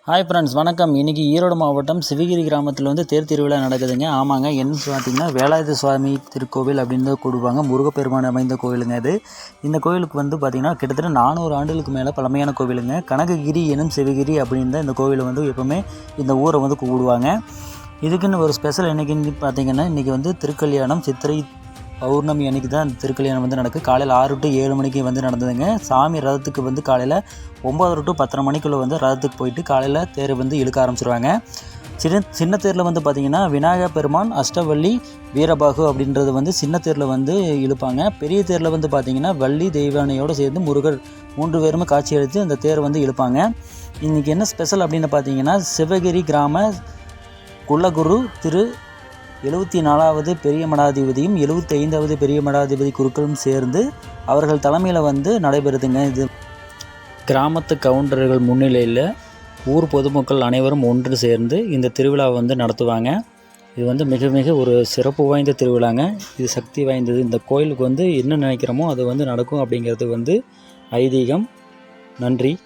Hi friends, வணக்கம். இன்றைக்கி ஈரோடு மாவட்டம் சிவகிரி கிராமத்தில் வந்து தேர் திருவிழா நடக்குதுங்க. ஆமாங்க, என்னன்னு பார்த்தீங்கன்னா வேலாயுத சுவாமி திருக்கோவில் அப்படின்னு தான் கூடுவாங்க. முருகப்பெருமான் அமைந்த கோவிலுங்க இது. இந்த கோவிலுக்கு வந்து பார்த்திங்கன்னா கிட்டத்தட்ட 400 ஆண்டுகளுக்கு மேலே பழமையான கோவிலுங்க. கனககிரி எனும் சிவகிரி அப்படின்னு தான் இந்த கோவிலை வந்து எப்போவுமே இந்த ஊரை வந்து கூடுவாங்க. இதுக்குன்னு ஒரு ஸ்பெஷல் என்னைக்குன்னு பார்த்தீங்கன்னா இன்றைக்கி வந்து திருக்கல்யாணம் சித்திரை பௌர்ணமி அன்றைக்கி தான் அந்த திருக்கல்யாணம் வந்து நடக்குது. காலையில் 6 to 7 மணிக்கு வந்து நடந்ததுங்க. சாமி ரதத்துக்கு வந்து காலையில் 9 to 10 மணிக்குள்ளே வந்து ரதத்துக்கு போயிட்டு காலையில் தேர் வந்து இழுக்க ஆரம்பிச்சிருவாங்க. சின்ன தேரில் வந்து பார்த்திங்கன்னா விநாயகர் பெருமான், அஷ்டவள்ளி, வீரபாகு அப்படின்றது வந்து சின்ன தேரில் வந்து இழுப்பாங்க. பெரிய தேரில் வந்து பார்த்திங்கன்னா வள்ளி தெய்வானையோடு சேர்ந்து முருகர் 3 பேருமே காட்சி அளித்து அந்த தேரை வந்து இழுப்பாங்க. இன்றைக்கி என்ன ஸ்பெஷல் அப்படின்னு பார்த்தீங்கன்னா சிவகிரி கிராம குலகுரு திரு 74வது பெரிய மடாதிபதியும் 75வது பெரிய மடாதிபதி குருக்களும் சேர்ந்து அவர்கள் தலைமையில் வந்து நடைபெறுதுங்க. இது கிராமத்து கவுண்டர்கள் முன்னிலையில் ஊர் பொதுமக்கள் அனைவரும் ஒன்று சேர்ந்து இந்த திருவிழாவை வந்து நடத்துவாங்க. இது வந்து மிக மிக ஒரு சிறப்பு வாய்ந்த திருவிழாங்க. இது சக்தி வாய்ந்தது. இந்த கோயிலுக்கு வந்து என்ன நினைக்கிறோமோ அது வந்து நடக்கும் அப்படிங்கிறது வந்து ஐதீகம். நன்றி.